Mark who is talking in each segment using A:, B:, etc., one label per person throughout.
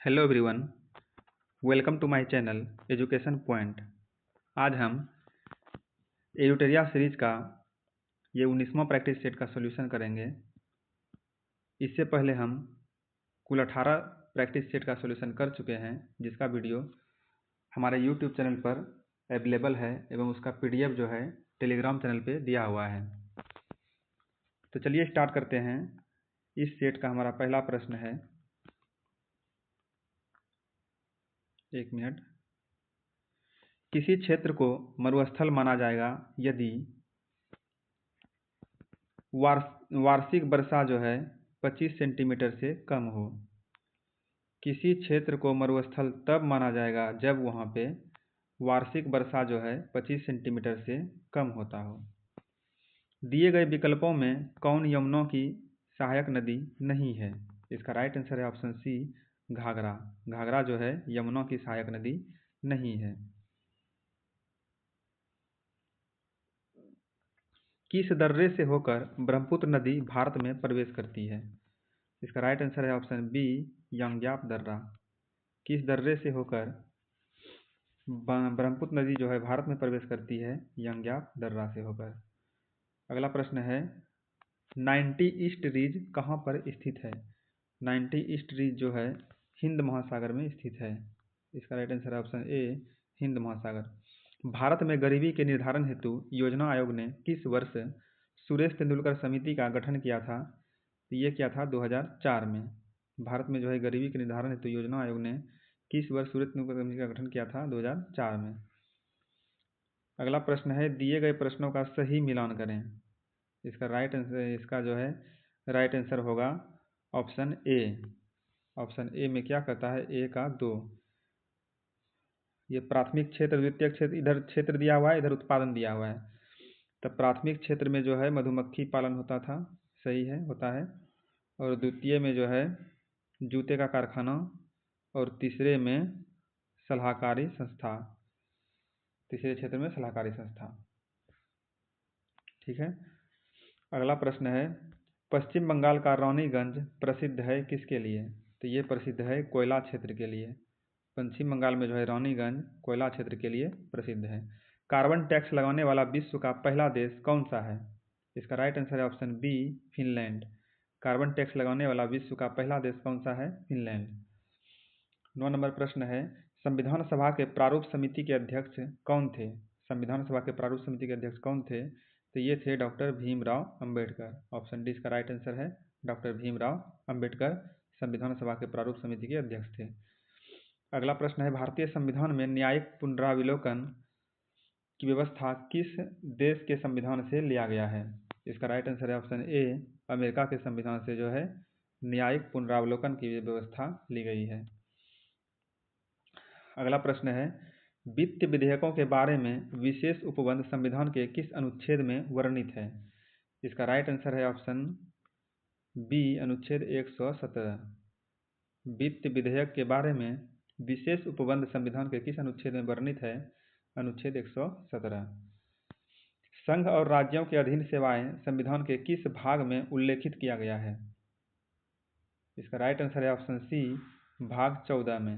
A: Hello everyone, welcome to my channel education point. आज हम एयूटेरिया सीरीज का ये 19वां प्रैक्टिस सेट का सॉल्यूशन करेंगे। इससे पहले हम कुल 18 प्रैक्टिस सेट का सॉल्यूशन कर चुके हैं, जिसका वीडियो हमारे यूट्यूब चैनल पर अवेलेबल है एवं उसका पीडीएफ जो है टेलीग्राम चैनल पे दिया हुआ है। तो चलिए स्टार्ट करते हैं। इस सेट का हमारा पहला प्रश्न है, एक मिनट। किसी क्षेत्र को मरुस्थल माना जाएगा यदि वार्षिक वर्षा जो है 25 सेंटीमीटर से कम हो। किसी क्षेत्र को मरुस्थल तब माना जाएगा जब वहाँ पे वार्षिक वर्षा जो है 25 सेंटीमीटर से कम होता हो। दिए गए विकल्पों में कौन यमुनों की सहायक नदी नहीं है? इसका राइट आंसर है ऑप्शन सी, घाघरा। घाघरा जो है यमुनों की सहायक नदी नहीं है। किस दर्रे से होकर ब्रह्मपुत्र नदी भारत में प्रवेश करती है? इसका राइट आंसर है ऑप्शन बी, यंग्याप दर्रा। किस दर्रे से होकर ब्रह्मपुत्र नदी जो है भारत में प्रवेश करती है? यंग्याप दर्रा से होकर। अगला प्रश्न है, 90 ईस्ट रीज कहाँ पर स्थित है? 90 ईस्ट रीज जो है हिंद महासागर में स्थित है। इसका राइट आंसर है ऑप्शन ए, हिंद महासागर। भारत में गरीबी के निर्धारण हेतु योजना आयोग ने किस वर्ष सुरेश तेंदुलकर समिति का गठन किया था? तो ये किया था 2004 में। भारत में जो है गरीबी के निर्धारण हेतु योजना आयोग ने किस वर्ष सुरेश तेंदुलकर समिति का गठन किया था? 2004 में। अगला प्रश्न है, दिए गए प्रश्नों का सही मिलान करें। इसका जो है राइट आंसर होगा ऑप्शन ए। ऑप्शन ए में क्या कहता है? ए का 2। ये प्राथमिक क्षेत्र, द्वितीय क्षेत्र, इधर क्षेत्र दिया हुआ है, इधर उत्पादन दिया हुआ है। तब प्राथमिक क्षेत्र में जो है मधुमक्खी पालन होता था, सही है, होता है। और द्वितीय में जो है जूते का कारखाना, और तीसरे में सलाहकारी संस्था। तीसरे क्षेत्र में सलाहकारी संस्था। ठीक है। अगला प्रश्न है, पश्चिम बंगाल का रानीगंज प्रसिद्ध है किसके लिए? तो ये प्रसिद्ध है कोयला क्षेत्र के लिए। पश्चिम बंगाल में जो है रानीगंज कोयला क्षेत्र के लिए प्रसिद्ध है। कार्बन टैक्स लगाने वाला विश्व का पहला देश कौन सा है? इसका राइट आंसर है option B, Finland. Carbon tax लगाने वाला विश्व का पहला देश कौन सा है? फिनलैंड। 9 नंबर प्रश्न है, संविधान सभा के प्रारूप समिति के अध्यक्ष कौन थे? संविधान सभा के प्रारूप समिति के अध्यक्ष कौन थे? तो ये थे doctor Bhimrao Ambedkar. Option D इसका राइट आंसर है, डॉक्टर भीमराव अंबेडकर संविधान सभा के प्रारूप समिति के अध्यक्ष थे। अगला प्रश्न है, भारतीय संविधान में न्यायिक पुनरावलोकन की व्यवस्था किस देश के संविधान से लिया गया है? इसका राइट आंसर है ऑप्शन ए, अमेरिका के संविधान से जो है न्यायिक पुनरावलोकन की व्यवस्था ली गई है। अगला प्रश्न है, वित्त विधेयकों के बारे में विशेष उपबंध संविधान के किस अनुच्छेद में वर्णित है? इसका राइट आंसर है ऑप्शन बी, अनुच्छेद 117। वित्त विधेयक के बारे में विशेष उपबंध संविधान के किस अनुच्छेद में वर्णित है? अनुच्छेद 117। संघ और राज्यों के अधीन सेवाएं संविधान के किस भाग में उल्लेखित किया गया है? इसका राइट आंसर है ऑप्शन सी, भाग 14 में।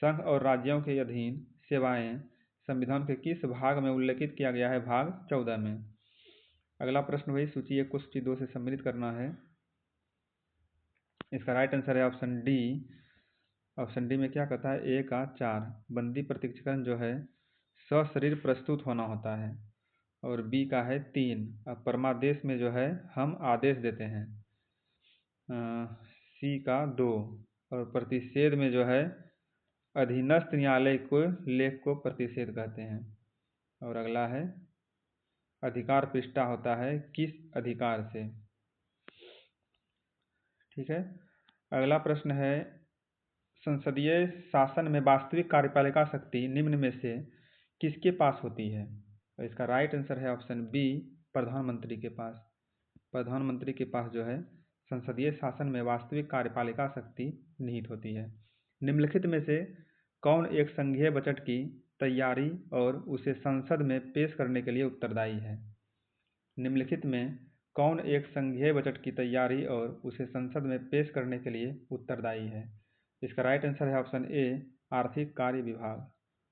A: संघ और राज्यों के अधीन सेवाएं संविधान के किस भाग में उल्लेखित किया गया है? भाग 14 में। अगला प्रश्न वही सूची 1 को सूची 2 से सम्मिलित करना है। इसका राइट आंसर है ऑप्शन डी। ऑप्शन डी में क्या कहता है? ए का 4, बंदी प्रत्यक्षीकरण जो है सशरीर प्रस्तुत होना होता है। और बी का है 3, अब परमादेश में जो है हम आदेश देते हैं। सी का 2, और प्रतिषेध में जो है अधीनस्थ न्यायालय को लेख को प्रतिषेध कहते हैं। और अगला है अधिकार पृष्ठा होता है किस अधिकार से। ठीक है। अगला प्रश्न है, संसदीय शासन में वास्तविक कार्यपालिका शक्ति निम्न में से किसके पास होती है? और इसका राइट आंसर है ऑप्शन बी, प्रधानमंत्री के पास। प्रधानमंत्री के पास जो है संसदीय शासन में वास्तविक कार्यपालिका शक्ति निहित होती है। निम्नलिखित में से कौन एक संघीय बजट की तैयारी और उसे संसद में पेश करने के लिए उत्तरदायी है? निम्नलिखित में कौन एक संघीय बजट की तैयारी और उसे संसद में पेश करने के लिए उत्तरदायी है? इसका राइट आंसर है ऑप्शन ए आर्थिक कार्य विभाग।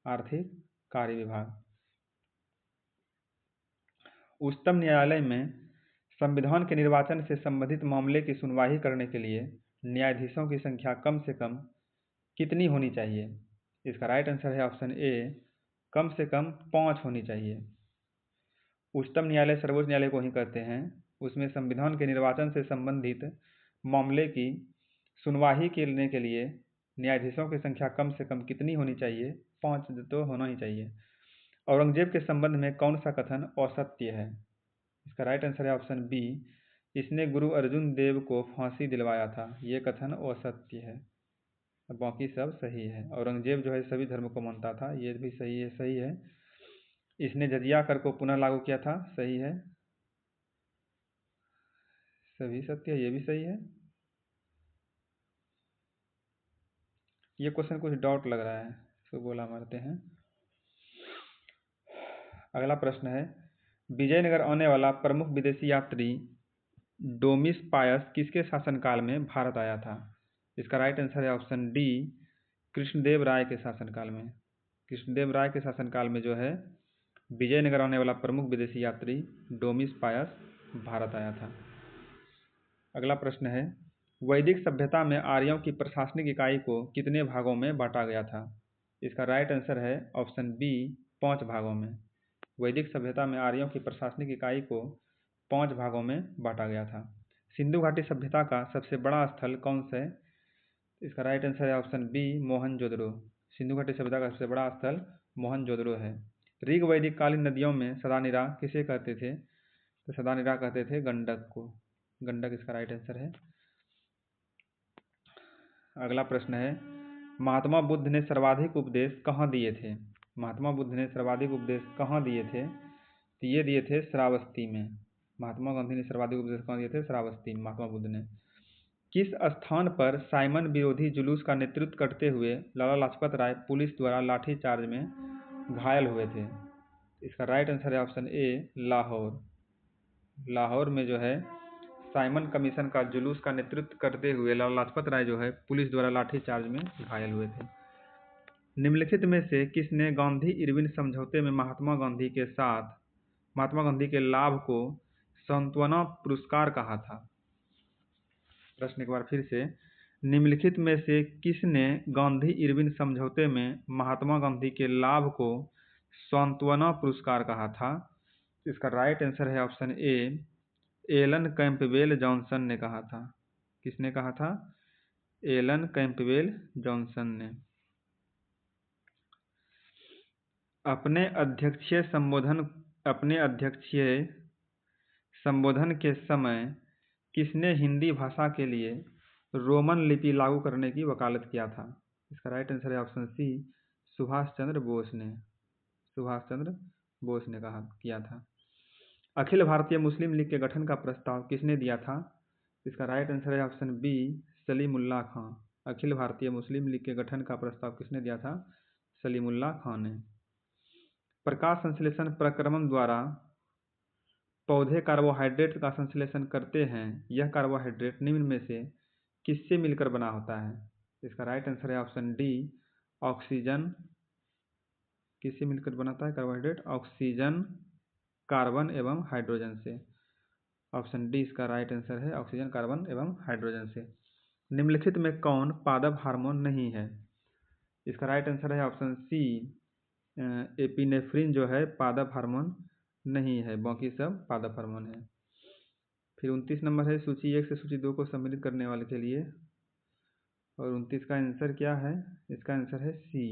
A: आर्थिक कार्य विभाग। उच्चतम न्यायालय में संविधान के निर्वाचन से संबंधित मामले की सुनवाई करने के लिए न्यायाधीशों की संख्या कम से कम कितनी होनी चाहिए? इसका राइट आंसर है ऑप्शन ए कम से कम 5 होनी चाहिए। उच्चतम न्यायालय सर्वोच्च न्यायालय को ही कहते हैं, उसमें संविधान के निर्वाचन से संबंधित मामले की सुनवाई करने के लिए न्यायाधीशों की संख्या कम से कम कितनी होनी चाहिए? 5 तो होना ही चाहिए। औरंगजेब के संबंध में कौन सा कथन असत्य है? इसका राइट आंसर है ऑप्शन बी इसने गुरु अर्जुन देव को फांसी दिलवाया था। ये कथन असत्य है। बाकी सब सही है। औरंगजेब जो है सभी धर्म को मानता था, ये भी सही है। इसने जजिया कर को पुनः लागू किया था, सही है। सभी सत्य है, ये भी सही है। ये क्वेश्चन कुछ डाउट लग रहा है, इसको गोला मारते हैं। अगला प्रश्न है, विजयनगर आने वाला प्रमुख विदेशी यात्री डोमिस पायस किसके शासनकाल में भारत आया था? इसका राइट आंसर है ऑप्शन डी कृष्णदेव राय के शासनकाल में। कृष्णदेव राय के शासनकाल में जो है विजयनगर आने वाला प्रमुख विदेशी यात्री डोमिस पायस भारत आया था। अगला प्रश्न है, वैदिक सभ्यता में आर्यों की प्रशासनिक इकाई को कितने भागों में बांटा गया था? इसका राइट आंसर है ऑप्शन बी 5 भागों में। वैदिक सभ्यता में आर्यों की प्रशासनिक इकाई को 5 भागों में बांटा गया था। सिंधु घाटी सभ्यता का सबसे बड़ा स्थल कौन सा है? इसका राइट आंसर है ऑप्शन बी मोहनजोदड़ो। सिंधु घाटी सभ्यता का सबसे बड़ा स्थल मोहनजोदड़ो है। ऋग वैदिक कालीन नदियों में सदानिरा किसे कहते थे? तो सदानिरा कहते थे गंडक को। गंडक इसका राइट आंसर है। अगला प्रश्न है, महात्मा बुद्ध ने सर्वाधिक उपदेश कहाँ दिए थे? महात्मा बुद्ध ने सर्वाधिक उपदेश कहाँ दिए थे? तो ये दिए थे श्रावस्ती में। महात्मा गांधी ने सर्वाधिक उपदेश कहाँ दिए थे? श्रावस्ती में महात्मा बुद्ध ने। किस स्थान पर साइमन विरोधी जुलूस का नेतृत्व करते हुए लाला लाजपत राय पुलिस द्वारा लाठीचार्ज में घायल हुए थे? इसका राइट आंसर है ऑप्शन ए लाहौर। लाहौर में जो है साइमन कमीशन का जुलूस का नेतृत्व करते हुए लाला लाजपत राय जो है पुलिस द्वारा लाठीचार्ज में घायल हुए थे। निम्नलिखित में से किसने गांधी इरविन समझौते में महात्मा गांधी के लाभ को सांत्वना पुरस्कार कहा था? प्रश्न एक बार फिर से, निम्नलिखित में से किसने गांधी इरविन समझौते में महात्मा गांधी के लाभ को सांत्वना पुरस्कार कहा था? इसका राइट आंसर है option A Alan Campbell Johnson ने कहा था। किसने कहा था? एलन कैंपबेल जॉनसन ने। अपने अध्यक्षीय संबोधन के समय किसने हिंदी भाषा के लिए रोमन लिपि लागू करने की वकालत किया था? इसका राइट आंसर है ऑप्शन सी सुभाष चंद्र बोस ने। सुभाष चंद्र बोस ने किया था। अखिल भारतीय मुस्लिम लीग के गठन का प्रस्ताव किसने दिया था? इसका राइट आंसर है ऑप्शन बी सलीमुल्लाह खां। अखिल भारतीय मुस्लिम लीग के गठन का प्रस्ताव किसने दिया था? सलीमुल्लाह खां ने। प्रकाश संश्लेषण प्रक्रमण द्वारा पौधे कार्बोहाइड्रेट का संश्लेषण करते हैं। यह कार्बोहाइड्रेट निम्न में से किससे मिलकर बना होता है? इसका राइट आंसर है ऑप्शन डी ऑक्सीजन। किससे मिलकर बनाता है कार्बोहाइड्रेट? ऑक्सीजन, कार्बन एवं हाइड्रोजन से। ऑप्शन डी इसका राइट आंसर है, ऑक्सीजन, कार्बन एवं हाइड्रोजन से। निम्नलिखित में कौन पादप हार्मोन नहीं है? इसका राइट आंसर है ऑप्शन सी एपिनेफ्रिन जो है पादप हार्मोन नहीं है, बाकी सब पादप हार्मोन है। फिर 29 नंबर है सूची 1 से सूची 2 को सम्मिलित करने वाले के लिए, और 29 का आंसर क्या है? इसका आंसर है सी,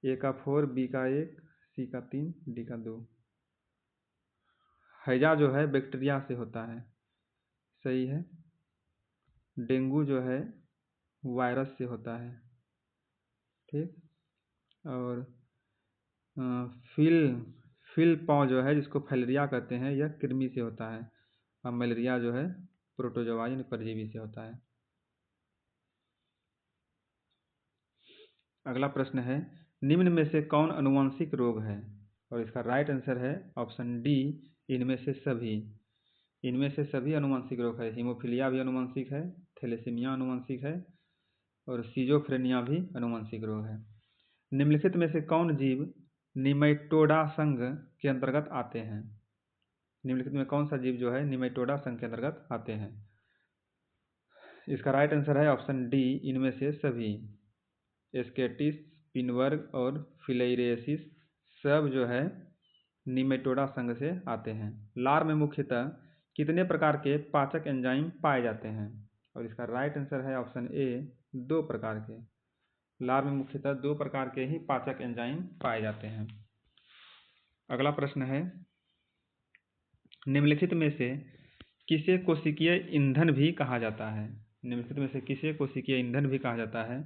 A: ए का 4, बी का 1, सी का 3, डी का 2। हैजा जो है बैक्टीरिया से होता है, सही है। डेंगू जो है वायरस से होता है, ठीक। और फिल पॉ जो है जिसको फैलेरिया कहते हैं, यह कृमि से होता है। और मलेरिया जो है प्रोटोजोआ यानी परजीवी से होता है। अगला प्रश्न है, निम्न में से कौन अनुवांशिक रोग है? और इसका राइट आंसर है ऑप्शन डी इनमें से सभी। इनमें से सभी अनुवांशिक रोग है। हीमोफीलिया भी अनुवांशिक है, थैलेसीमिया अनुवांशिक है, और सिजोफ्रेनिया भी अनुवांशिक रोग है। निम्नलिखित में से कौन जीव निमेटोडा संघ के अंतर्गत आते हैं? निम्नलिखित में कौन सा जीव जो है निमेटोडा संघ के अंतर्गत आते हैं? इसका राइट आंसर है ऑप्शन डी, इनमें से सभी। एस्केटिस, पिनवर्ग और फिलेरिएसिस सब जो है निमेटोडा संघ से आते हैं। लार में मुख्यतः कितने प्रकार के पाचक एंजाइम पाए जाते हैं? और इसका राइट आंसर है ऑप्शन ए, 2 प्रकार के। लार में मुख्यतः 2 प्रकार के ही पाचक एंजाइम पाए जाते हैं। अगला प्रश्न है, निम्नलिखित में से किसे कोशिकीय ईंधन भी कहा जाता है? निम्नलिखित में से किसे कोशिकीय ईंधन भी कहा जाता है?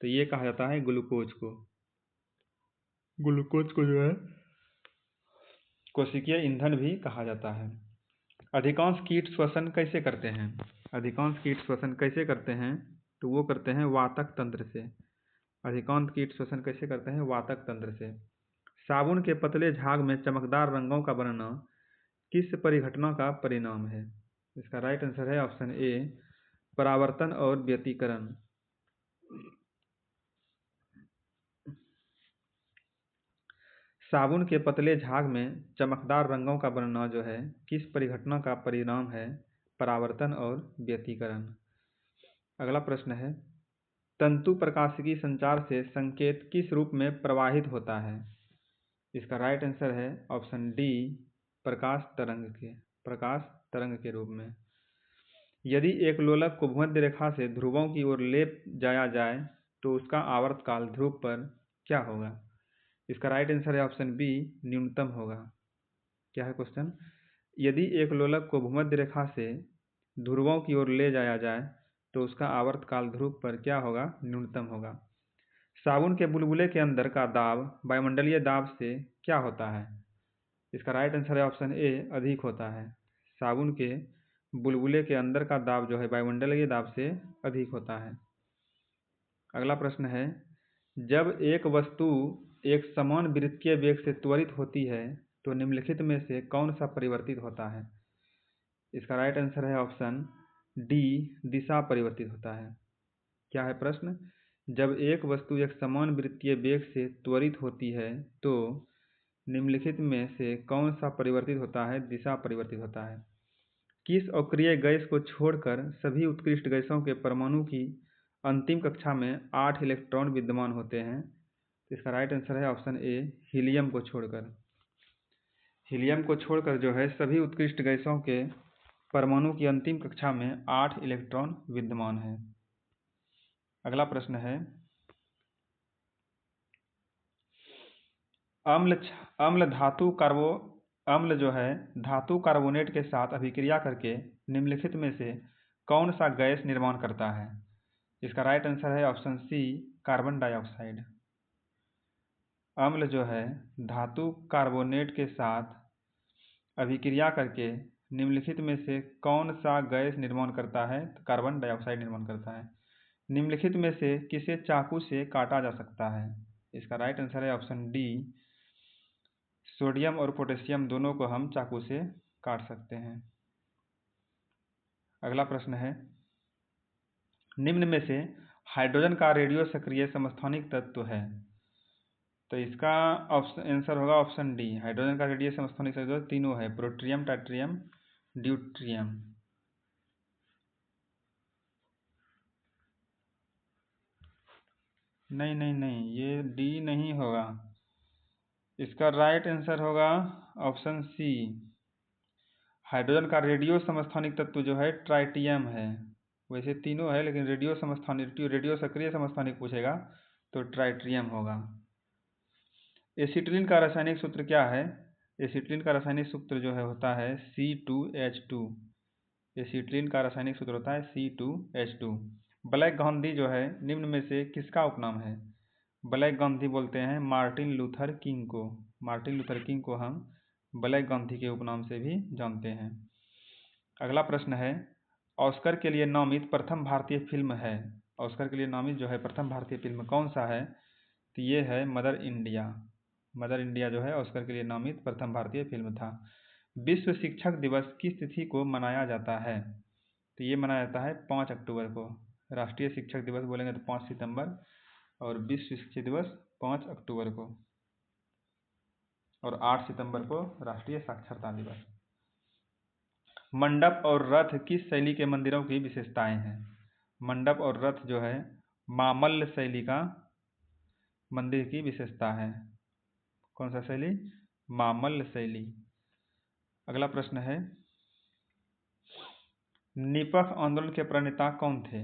A: तो ये कहा जाता है ग्लूकोज को। ग्लूकोज को जो है कोशिकीय ईंधन भी कहा जाता है। अधिकांश कीट श्वसन कैसे करते हैं? अधिकांश कीट श्वसन कैसे करते हैं? तो वो करते हैं वातक तंत्र से। अधिकांश कीट श्वसन कैसे करते हैं? वातक तंत्र से। साबुन के पतले झाग में चमकदार रंगों का बनना किस परिघटना का परिणाम है? इसका राइट आंसर है ऑप्शन ए, परावर्तन और व्यतिकरण। साबुन के पतले झाग में चमकदार रंगों का बनना जो है किस परिघटना का परिणाम है? परावर्तन और व्यतिकरण। अगला प्रश्न है, तंतु प्रकाशिकी संचार से संकेत किस रूप में प्रवाहित होता है? इसका राइट आंसर है ऑप्शन डी, प्रकाश तरंग के रूप में। यदि एक लोलक को भूमध्य रेखा से ध्रुवों की ओर ले जाया जाए तो उसका आवर्तकाल ध्रुव पर क्या होगा? इसका राइट आंसर है ऑप्शन बी, न्यूनतम होगा। क्या है क्वेश्चन? यदि एक लोलक को भूमध्य रेखा से ध्रुवों की ओर ले जाया जाए तो उसका आवर्तकाल ध्रुव पर क्या होगा? न्यूनतम होगा। साबुन के बुलबुले के अंदर का दाब वायुमंडलीय दाब से क्या होता है? इसका राइट आंसर है ऑप्शन ए, अधिक होता है। साबुन के बुलबुले के अंदर का दाब जो है वायुमंडलीय दाब से अधिक होता है। अगला प्रश्न है, जब एक वस्तु एक समान वृत्तीय वेग से त्वरित होती है तो निम्नलिखित में से कौन सा परिवर्तित होता है? इसका राइट आंसर है ऑप्शन डी, दिशा परिवर्तित होता है। क्या है प्रश्न? जब एक वस्तु एक समान वृत्तीय वेग से त्वरित होती है तो निम्नलिखित में से कौन सा परिवर्तित होता है? दिशा परिवर्तित होता है। किस अक्रिय गैस को छोड़कर सभी उत्कृष्ट गैसों के परमाणु की अंतिम कक्षा में 8 इलेक्ट्रॉन विद्यमान होते हैं? इसका राइट आंसर है ऑप्शन ए, हीलियम को छोड़कर। हीलियम को छोड़कर जो है सभी उत्कृष्ट गैसों के परमाणु की अंतिम कक्षा में 8 इलेक्ट्रॉन विद्यमान है। अगला प्रश्न है, अम्ल जो है धातु कार्बोनेट के साथ अभिक्रिया करके निम्नलिखित में से कौन सा गैस निर्माण करता है? इसका राइट आंसर है ऑप्शन सी, कार्बन डाइऑक्साइड। अम्ल जो है धातु कार्बोनेट के साथ अभिक्रिया करके निम्नलिखित में से कौन सा गैस निर्माण करता है? तो कार्बन डाइऑक्साइड निर्माण करता है। निम्नलिखित में से किसे चाकू से काटा जा सकता है? इसका राइट आंसर है ऑप्शन डी, सोडियम और पोटेशियम दोनों को हम चाकू से काट सकते हैं। अगला प्रश्न है, निम्न में से हाइड्रोजन का रेडियो सक्रिय समस्थानिक तत्व है? तो इसका आंसर होगा ऑप्शन डी, हाइड्रोजन का रेडियो समस्थानिक तत्व तीनों है, प्रोट्रियम, टाइट्रियम, ड्यूट्रियम। नहीं, ये डी नहीं होगा। इसका राइट आंसर होगा ऑप्शन सी, हाइड्रोजन का रेडियो समस्थानिक तत्व जो है ट्राइटियम है। वैसे तीनों है लेकिन रेडियो सक्रिय समस्थानिक पूछेगा तो ट्राइट्रियम होगा। एसिटिलीन का रासायनिक सूत्र क्या है? एसिटिलीन का रासायनिक सूत्र जो है होता है C2H2। एसिटिलीन का रासायनिक सूत्र होता है C2H2। ब्लैक गांधी जो है निम्न में से किसका उपनाम है? ब्लैक गांधी बोलते हैं मार्टिन लूथर किंग को। मार्टिन लूथर किंग को हम ब्लैक गांधी के उपनाम से भी जानते हैं। अगला प्रश्न है, ऑस्कर के लिए नामित प्रथम भारतीय फिल्म है? ऑस्कर के लिए नामित जो है प्रथम भारतीय फिल्म कौन सा है? तो ये है मदर इंडिया। मदर इंडिया जो है ऑस्कर के लिए नामित प्रथम भारतीय फिल्म था। विश्व शिक्षक दिवस किस तिथि को मनाया जाता है? तो ये मनाया जाता है 5 अक्टूबर को। राष्ट्रीय शिक्षक दिवस बोलेंगे तो 5 सितंबर, और विश्व शिक्षक दिवस 5 अक्टूबर को, और 8 सितंबर को राष्ट्रीय साक्षरता दिवस। मंडप और रथ किस शैली के मंदिरों की विशेषताएं हैं? मंडप और रथ जो है मामल्ल शैली का मंदिर की विशेषता है। कौन सा शैली? मामल्ल शैली। अगला प्रश्न है, निपख आंदोलन के प्रणेता कौन थे?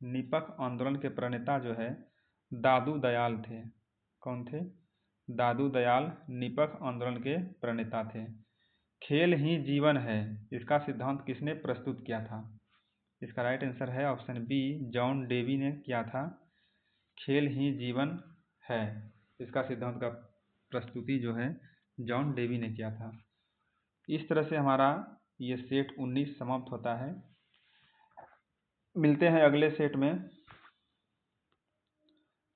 A: निपख आंदोलन के प्रणेता जो है दादू दयाल थे। कौन थे? दादू दयाल निपख आंदोलन के प्रणेता थे। खेल ही जीवन है, इसका सिद्धांत किसने प्रस्तुत किया था? इसका राइट आंसर है ऑप्शन बी, जॉन डेवी ने किया था। खेल ही जीवन है, इसका सिद्धांत का प्रस्तुति जो है जॉन डेवी ने किया था। इस तरह से हमारा ये सेट 19 समाप्त होता है। मिलते हैं अगले सेट में।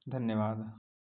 A: धन्यवाद।